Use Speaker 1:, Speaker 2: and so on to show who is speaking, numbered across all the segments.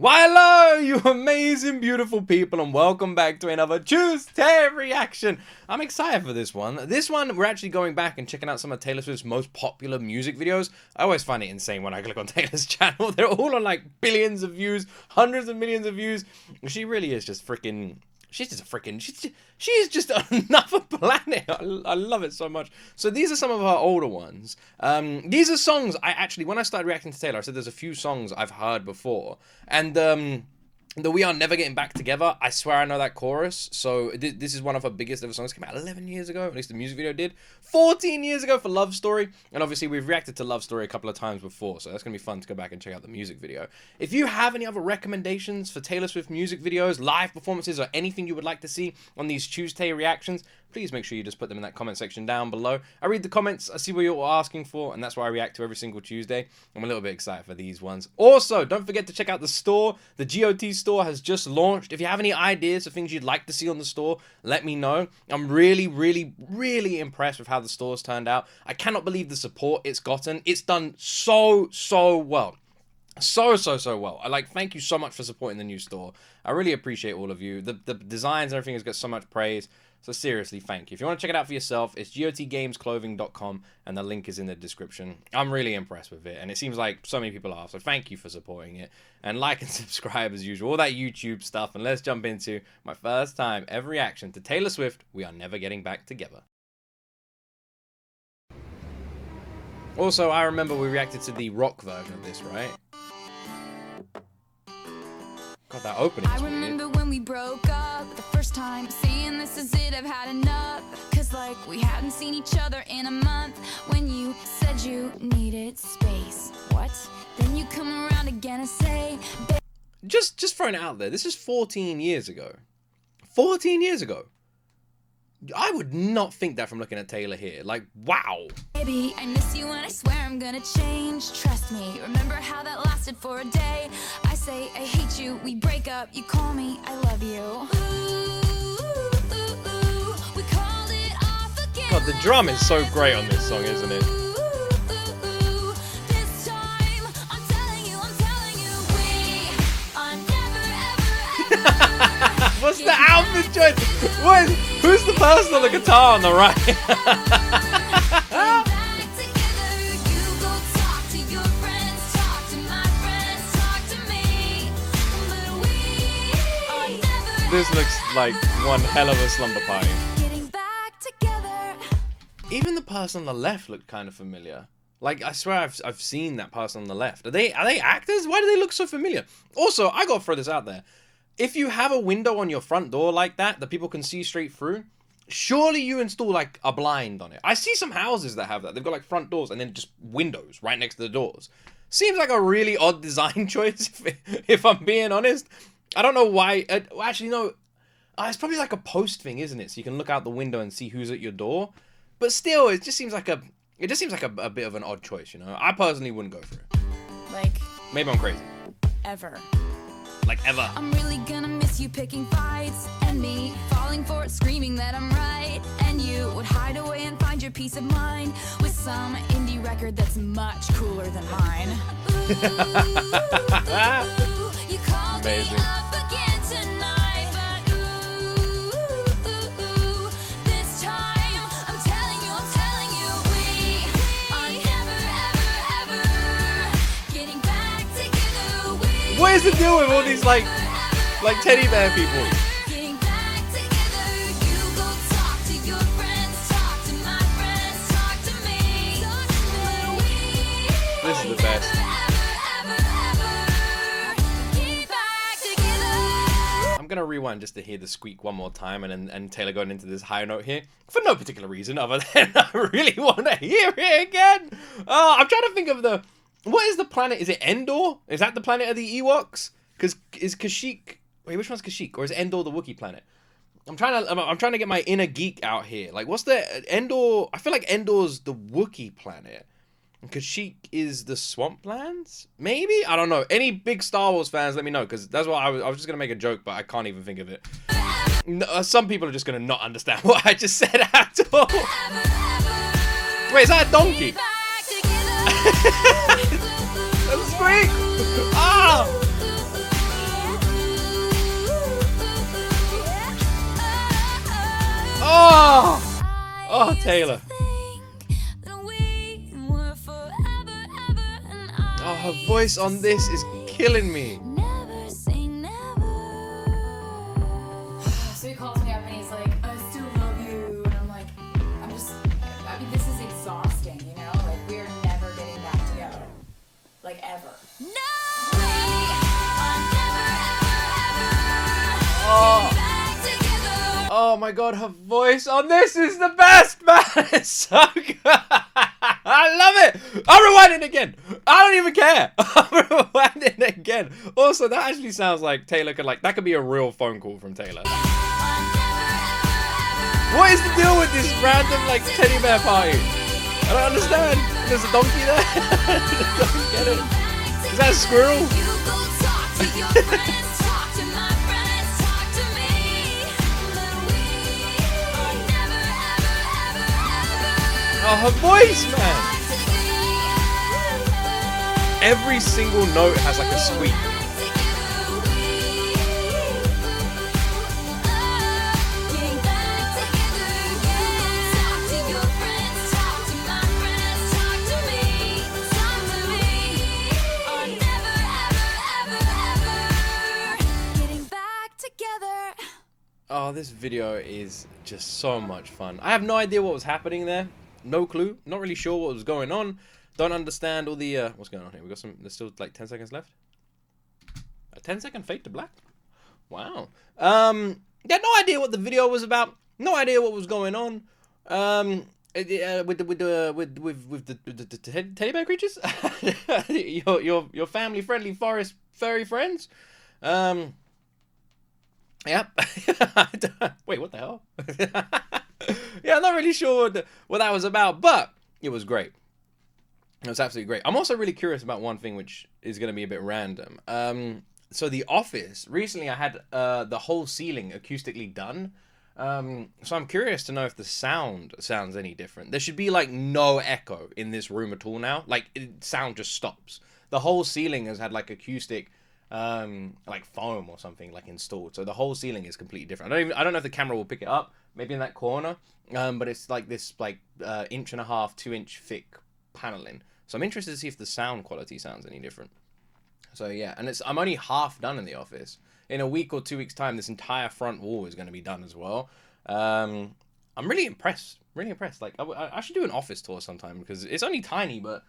Speaker 1: Why, hello, you amazing, beautiful people, and welcome back to another Tuesday reaction. I'm excited for this one. This one, we're actually going back and checking out some of Taylor Swift's most popular music videos. I always find it insane when I click on Taylor's channel. They're all on like billions of views, hundreds of millions of views. She really is just freaking... She's just another planet. I love it so much. So these are some of her older ones. These are songs I actually, when I started reacting to Taylor, I said there's a few songs I've heard before. And the We Are Never Getting Back Together, I swear I know that chorus. So this is one of her biggest ever songs. It came out 11 years ago, at least the music video did. 14 years ago for Love Story. And obviously we've reacted to Love Story a couple of times before, so that's going to be fun to go back and check out the music video. If you have any other recommendations for Taylor Swift music videos, live performances, or anything you would like to see on these Tuesday reactions, please make sure you just put them in that comment section down below. I read the comments, I see what you're asking for, and that's why I react to every single Tuesday. I'm a little bit excited for these ones. Also, don't forget to check out the store. The G.O.T store has just launched. If you have any ideas of things you'd like to see on the store, let me know. I'm really, really, really impressed with how the store's turned out. I cannot believe the support it's gotten. It's done so well. So well. Thank you so much for supporting the new store. I really appreciate all of you. The designs and everything has got so much praise. So seriously, thank you. If you want to check it out for yourself, it's gotgamesclothing.com, and the link is in the description. I'm really impressed with it, and it seems like so many people are, so thank you for supporting it. And like and subscribe as usual, all that YouTube stuff, and let's jump into my first time ever reaction to Taylor Swift, We Are Never Getting Back Together. Also, I remember we reacted to the rock version of this, right? God, that opening.
Speaker 2: I remember when we broke up the first time, saying this is it, I've had enough. Cause like we hadn't seen each other in a month. When you said you needed space. What? Then you come around again and say,
Speaker 1: just throwing it out there, this is 14 years ago. 14 years ago. I would not think that from looking at Taylor here. Like, wow.
Speaker 2: Baby, I miss you and I swear I'm gonna change. Trust me, remember how that lasted for a day? I say I hate you, we break up, you call me, I love you. We called it off again.
Speaker 1: God, the drum is so great on this song, isn't it?
Speaker 2: This time, I'm telling you, we are never ever.
Speaker 1: What's the outfit choice? Who's the person on the guitar on the right? This looks like one hell of a slumber party. Even the person on the left looked kind of familiar. Like, I swear I've seen that person on the left. Are they actors? Why do they look so familiar? Also, I gotta throw this out there. If you have a window on your front door like that people can see straight through, surely you install like a blind on it. I see some houses that have that. They've got like front doors and then just windows right next to the doors. Seems like a really odd design choice, if I'm being honest. I don't know why. Actually, no. It's probably like a post thing, isn't it? So you can look out the window and see who's at your door. But still, it just seems like a bit of an odd choice, you know? I personally wouldn't go for it.
Speaker 2: Like,
Speaker 1: maybe I'm crazy.
Speaker 2: Ever.
Speaker 1: Like ever.
Speaker 2: I'm really gonna miss you picking fights, and me falling for it, screaming that I'm right. And you would hide away and find your peace of mind with some indie record that's much cooler than mine. You called
Speaker 1: amazing.
Speaker 2: Me up again tonight, but this time I'm telling you, we are never ever getting back together.
Speaker 1: What is the deal with all these like teddy bear people?
Speaker 2: Getting back together, you go talk to your friends, talk to my friends, talk to me.
Speaker 1: This is the best. I'm gonna rewind just to hear the squeak one more time, and Taylor going into this high note here for no particular reason other than I really want to hear it again. I'm trying to think of what is the planet? Is it Endor? Is that the planet of the Ewoks? Because is Kashyyyk? Wait, which one's Kashyyyk? Or is Endor the Wookiee planet? I'm trying to get my inner geek out here. Like, what's the Endor? I feel like Endor's the Wookiee planet. Kashyyyk is the Swamplands? Maybe? I don't know. Any big Star Wars fans, let me know, because that's what I was just going to make a joke, but I can't even think of it. No, some people are just going to not understand what I just said at all. Wait, is that a donkey? That's a squeak! Ah! Taylor. Oh, her voice on this is killing me.
Speaker 2: Never say never.
Speaker 3: So he calls me up and he's like, I still love you. And I'm like, I mean, this is exhausting, you know? Like, we're never getting back together. Like, ever.
Speaker 2: No way. I'll never, ever, ever
Speaker 1: Oh.
Speaker 2: get back together.
Speaker 1: Oh my god, her voice on this is the best, man. It's so good. I love it. I'll rewind it again. I don't even care. I'll rewind it again. Also, that actually sounds like Taylor could that could be a real phone call from Taylor. What is the deal with this random teddy bear party? I don't understand. There's a donkey there. I don't get it. Is that a squirrel?
Speaker 2: You go talk to your friends, talk to my friends, talk to me. But we are never, ever, ever, ever
Speaker 1: Oh, her voice, man.
Speaker 2: together.
Speaker 1: Every single note has like a squeak.
Speaker 2: Getting back together again. Talk to your friends, talk to my friends, talk to me, talk to me. Oh, never, ever, ever, ever getting back together.
Speaker 1: Oh, this video is just so much fun. I have no idea what was happening there. No clue. Not really sure what was going on. Don't understand all the what's going on here. We got some. There's still 10 seconds left. A 10-second fade to black. Wow. Yeah, no idea what the video was about. No idea what was going on. With the teddy bear creatures. your family friendly forest furry friends. Yep. Wait, what the hell? Yeah, I'm not really sure what that was about, but it was great. It was absolutely great. I'm also really curious about one thing, which is going to be a bit random. So the office, recently I had the whole ceiling acoustically done. So I'm curious to know if the sound sounds any different. There should be no echo in this room at all now. Sound just stops. The whole ceiling has had acoustic foam or something installed. So the whole ceiling is completely different. I don't know if the camera will pick it up. Maybe in that corner. But it's this 1.5 inch, 2-inch thick paneling. So I'm interested to see if the sound quality sounds any different. So yeah, and I'm only half done in the office. In a week or 2 weeks time, this entire front wall is going to be done as well. I'm really impressed. Really impressed. I should do an office tour sometime because it's only tiny, but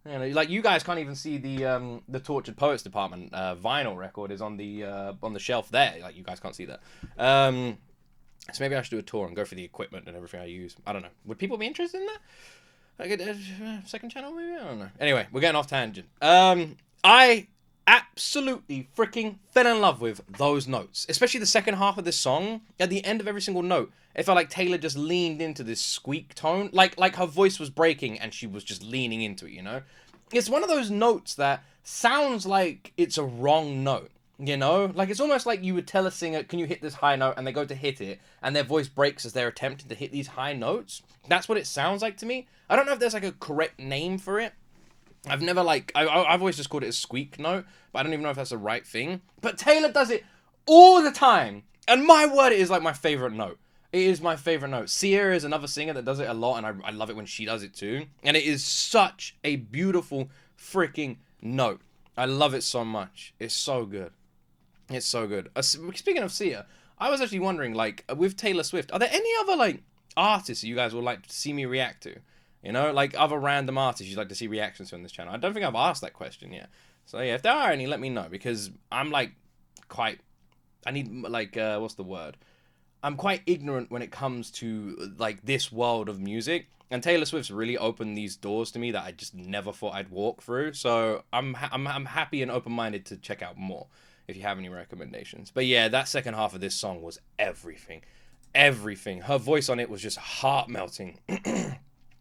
Speaker 1: you know, you guys can't even see the Tortured Poets Department vinyl record is on the shelf there. You guys can't see that. So maybe I should do a tour and go through the equipment and everything I use. I don't know. Would people be interested in that? Second channel maybe? I don't know. Anyway, we're getting off tangent. I absolutely freaking fell in love with those notes, especially the second half of this song. At the end of every single note, it felt like Taylor just leaned into this squeak tone, like her voice was breaking and she was just leaning into it. You know, it's one of those notes that sounds like it's a wrong note. You know, it's almost like you would tell a singer, can you hit this high note? And they go to hit it, and their voice breaks as they're attempting to hit these high notes. That's what it sounds like to me. I don't know if there's a correct name for it. I've never I've always just called it a squeak note, but I don't even know if that's the right thing. But Taylor does it all the time, and my word, it is my favorite note. It is my favorite note. Sia is another singer that does it a lot, and I love it when she does it too. And it is such a beautiful freaking note. I love it so much. It's so good. It's so good. Speaking of Sia, I was actually wondering, with Taylor Swift, are there any other, artists you guys would like to see me react to? You know, other random artists you'd like to see reactions to on this channel? I don't think I've asked that question yet. So, yeah, if there are any, let me know, because I'm, I need, what's the word? I'm quite ignorant when it comes to, this world of music. And Taylor Swift's really opened these doors to me that I just never thought I'd walk through. So, I'm happy and open-minded to check out more, if you have any recommendations. But yeah, that second half of this song was everything. Everything. Her voice on it was just heart-melting.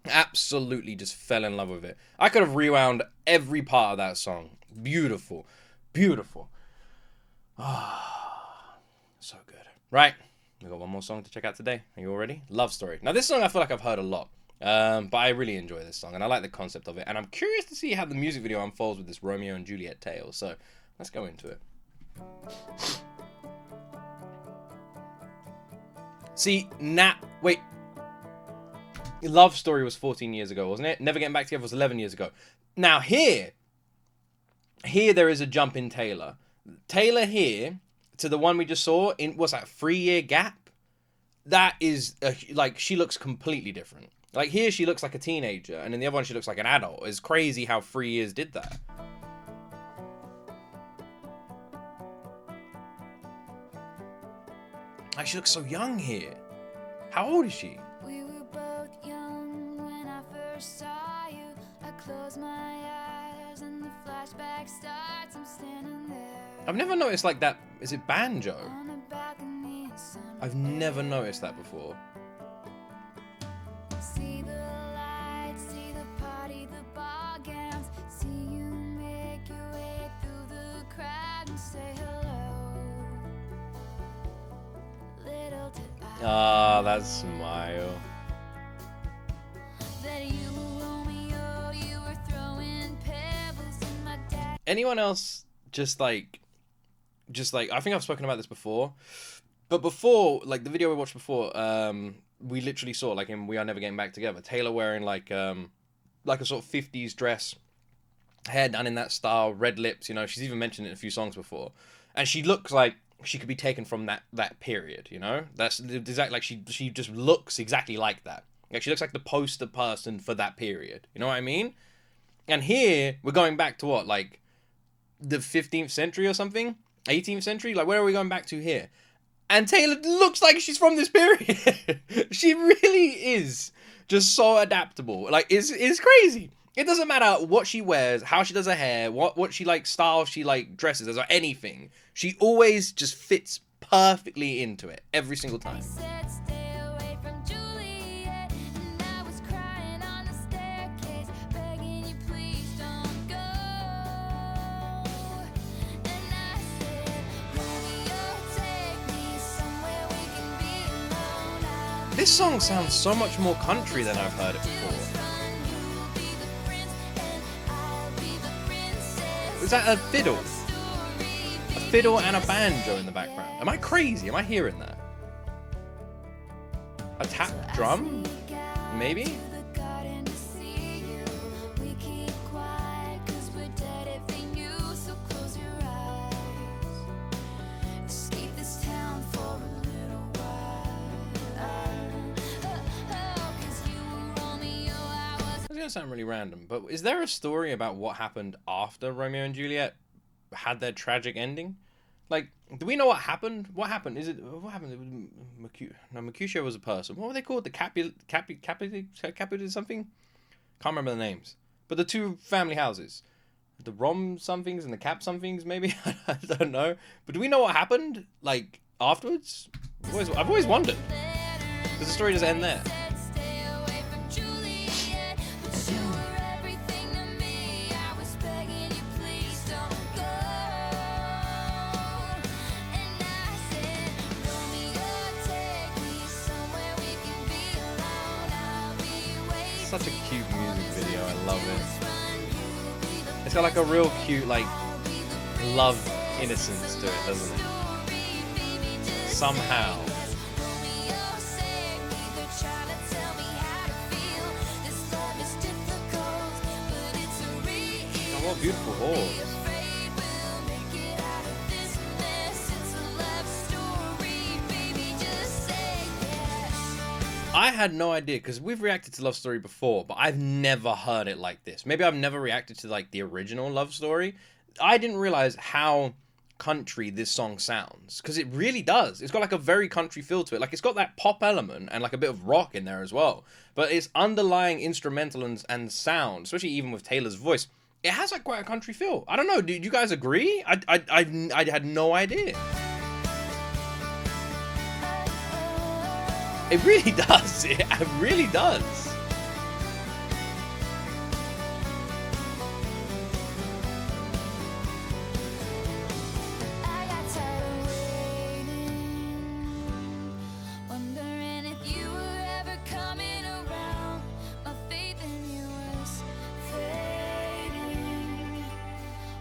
Speaker 1: Absolutely just fell in love with it. I could have rewound every part of that song. Beautiful. Beautiful. Ah, so good. Right. We got one more song to check out today. Are you all ready? Love Story. Now, this song I feel like I've heard a lot. But I really enjoy this song, and I like the concept of it. And I'm curious to see how the music video unfolds with this Romeo and Juliet tale. So, let's go into it. See, wait. Love Story was 14 years ago, wasn't it? Never Getting Back Together was 11 years ago. Now here there is a jump in Taylor. Taylor here to the one we just saw in, what's that, 3-year gap? That is, like, she looks completely different. Like, here she looks like a teenager, and in the other one she looks like an adult. It's crazy how 3 years did that. Like, she looks so young here. How old is she?
Speaker 2: We were both young when I first saw you. I close my eyes and the flashback starts. I'm standing there.
Speaker 1: I've never noticed, like, that. Is it banjo?
Speaker 2: On the balcony in summer.
Speaker 1: I've never noticed that before.
Speaker 2: See the lights, see the party, the ball gowns. See you make your way through the crowd and say hello. Little did I
Speaker 1: Ah, that smile.
Speaker 2: that you were Romeo, you were throwing pebbles in my dad.
Speaker 1: Anyone else just like, I think I've spoken about this before, but before, like, the video we watched before, we literally saw, like, in We Are Never Getting Back Together, Taylor wearing like a sort of 50s dress, hair done in that style, red lips, you know, she's even mentioned it in a few songs before, and she looks like she could be taken from that period, you know? That's exactly, like, she just looks exactly like that. Like, she looks like the poster person for that period, you know what I mean? And here, we're going back to what, like, the 15th century or something? 18th century? Like, where are we going back to here? And Taylor looks like she's from this period. She really is just so adaptable. Like, it's crazy. It doesn't matter what she wears, how she does her hair, what she, like, style she, like, dresses as, or anything. She always just fits perfectly into it every single time.
Speaker 2: Said stay away from Juliet, and I was crying on the staircase, begging you please don't go. And I said, Romeo, take me somewhere we can be alone. I'll
Speaker 1: This song sounds so much more country than I've heard it before.
Speaker 2: run, you'll be the prince, and I'll be the princess.
Speaker 1: Is that a fiddle?
Speaker 2: Story,
Speaker 1: A fiddle and a banjo in the background. Am I crazy? Am I hearing that? A tap drum? Maybe?
Speaker 2: to the garden to see you. We keep quiet 'cause we're dead if they knew. So close your eyes. Escape this town for a little while. 'Cause you were Romeo, I was.
Speaker 1: That's gonna sound really random, but is there a story about what happened after Romeo and Juliet had their tragic ending? Like, do we know what happened? What happened? What happened? It was Mercutio was a person. What were they called? The Capulet something? Can't remember the names. But the two family houses. The Rom somethings and the Cap somethings, maybe? I don't know. But do we know what happened, like, afterwards? I've always wondered. Does the story just end there?
Speaker 2: Stay away from Juliet, but you were everything to me. I was begging you, please don't go. And I said, Romeo, take me somewhere we can be alone. I'll be waiting.
Speaker 1: Such a cute music video. I love it.
Speaker 2: Run, you'll be the
Speaker 1: It's got like a real cute, like, love innocence to it, doesn't it?
Speaker 2: story, baby, just
Speaker 1: Somehow.
Speaker 2: Romeo, save me. They're trying to tell me how to feel. This love is difficult, but it's a real.
Speaker 1: Oh, what beautiful horse.
Speaker 2: Afraid we'll make it out of this mess. It's a love story, baby. Just say yes.
Speaker 1: I had no idea, because we've reacted to Love Story before, but I've never heard it like this. Maybe I've never reacted to, like, the original Love Story. I didn't realize how country this song sounds, because it really does. It's got, like, a very country feel to it. Like, it's got that pop element and, like, a bit of rock in there as well. But its underlying instrumental and sound, especially even with Taylor's voice, it has, like, quite a country feel. I don't know. Do you guys agree? I had no idea. It really does. It really does.
Speaker 2: I got tired of waiting, wondering if you were ever coming around. My faith in you was fading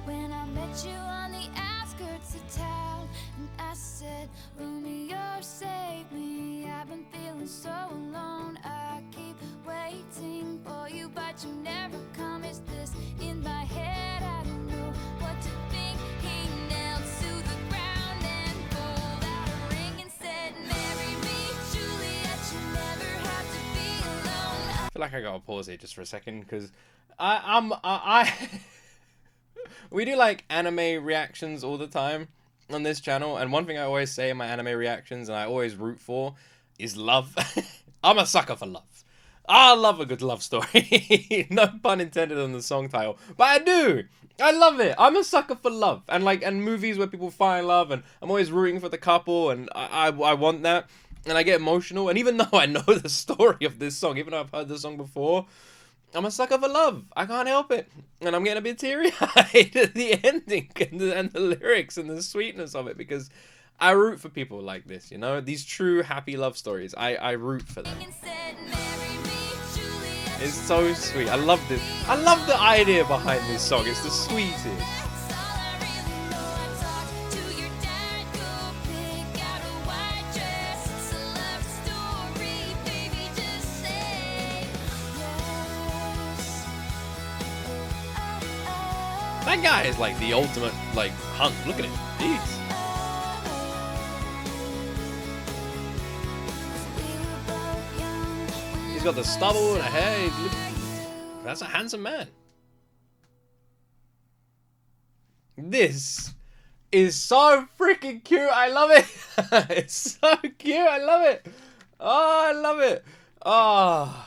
Speaker 2: when I met you on the outskirts of town, and I said, Romeo, save me. I've been feeling so alone. I keep waiting. that you never come. Is this in my head? I don't know what to think. He knelt to the ground and pulled out a ring and said, marry me, Juliet, you never have to be alone.
Speaker 1: I feel like I gotta pause here just for a second, because I we do like anime reactions all the time on this channel, and one thing I always say in my anime reactions, and I always root for, is love. I'm a sucker for love. I love a good love story. No pun intended on the song title, but I do. I love it. I'm a sucker for love, and movies where people find love, and I'm always rooting for the couple, and I want that, and I get emotional. And even though I know the story of this song, even though I've heard the song before, I'm a sucker for love. I can't help it. And I'm getting a bit teary-eyed at the ending and the lyrics and the sweetness of it, because I root for people like this, you know? These true happy love stories. I root for them. It's so sweet. I love this. I love the idea behind this song. It's the sweetest. That guy is like the ultimate, like, hunk. Look at him. Jeez. He's got the stubble and a hair. That's a handsome man. This is so freaking cute. I love it. It's so cute. I love it. Oh, I love it. Oh.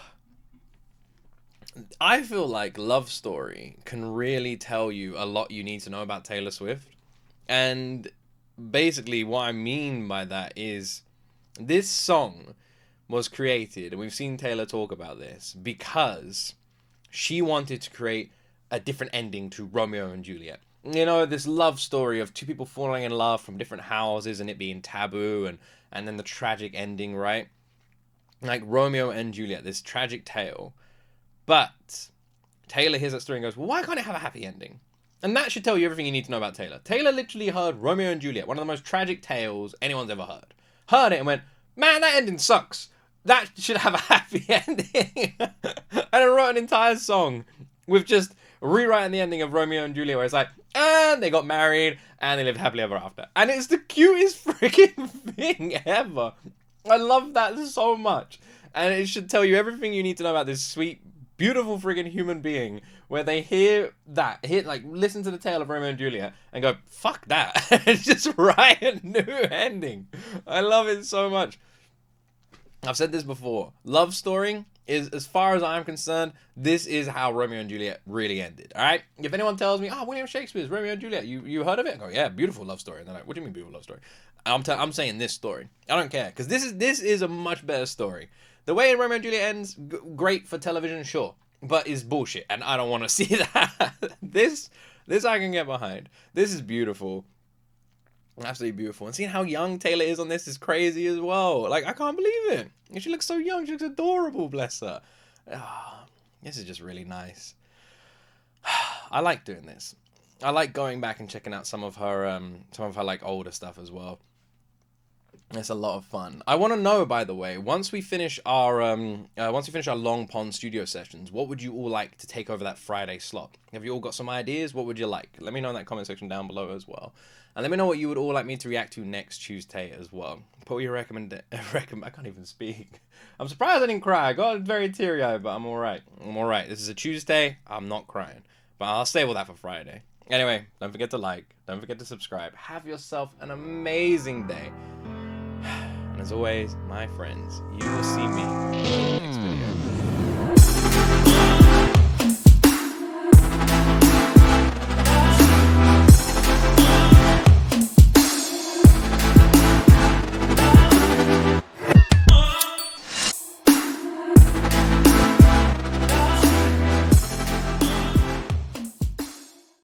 Speaker 1: I feel like Love Story can really tell you a lot you need to know about Taylor Swift. And basically what I mean by that is this song was created, and we've seen Taylor talk about this, because she wanted to create a different ending to Romeo and Juliet. You know, this love story of two people falling in love from different houses and it being taboo, and then the tragic ending, right? Like Romeo and Juliet, this tragic tale. But Taylor hears that story and goes, well, why can't it have a happy ending? And that should tell you everything you need to know about Taylor. Taylor literally heard Romeo and Juliet, one of the most tragic tales anyone's ever heard. Heard it and went, man, that ending sucks. That should have a happy ending. And I wrote an entire song with just rewriting the ending of Romeo and Juliet, where it's like, and they got married and they lived happily ever after. And it's the cutest freaking thing ever. I love that so much. And it should tell you everything you need to know about this sweet, beautiful friggin' human being, where they listen to the tale of Romeo and Juliet and go, fuck that. And just write a new ending. I love it so much. I've said this before. Love Story is, as far as I'm concerned, this is how Romeo and Juliet really ended. All right? If anyone tells me, oh, William Shakespeare's Romeo and Juliet, you heard of it? I go, yeah, beautiful love story. And they're like, what do you mean beautiful love story? I'm saying this story. I don't care, because this is a much better story. The way Romeo and Juliet ends, great for television, sure, but is bullshit, and I don't want to see that. This I can get behind. This is beautiful. Absolutely beautiful. And seeing how young Taylor is on this is crazy as well. Like, I can't believe it. She looks so young. She looks adorable, bless her. Oh, this is just really nice. I like doing this. I like going back and checking out some of her like older stuff as well. It's a lot of fun. I want to know, by the way, once we finish our Long Pond studio sessions, what would you all like to take over that Friday slot? Have you all got some ideas? What would you like? Let me know in that comment section down below as well. And let me know what you would all like me to react to next Tuesday as well. Put your I can't even speak. I'm surprised I didn't cry. I got very teary-eyed, but I'm alright. I'm alright. This is a Tuesday. I'm not crying. But I'll stay with that for Friday. Anyway, don't forget to like. Don't forget to subscribe. Have yourself an amazing day. And as always, my friends, you will see me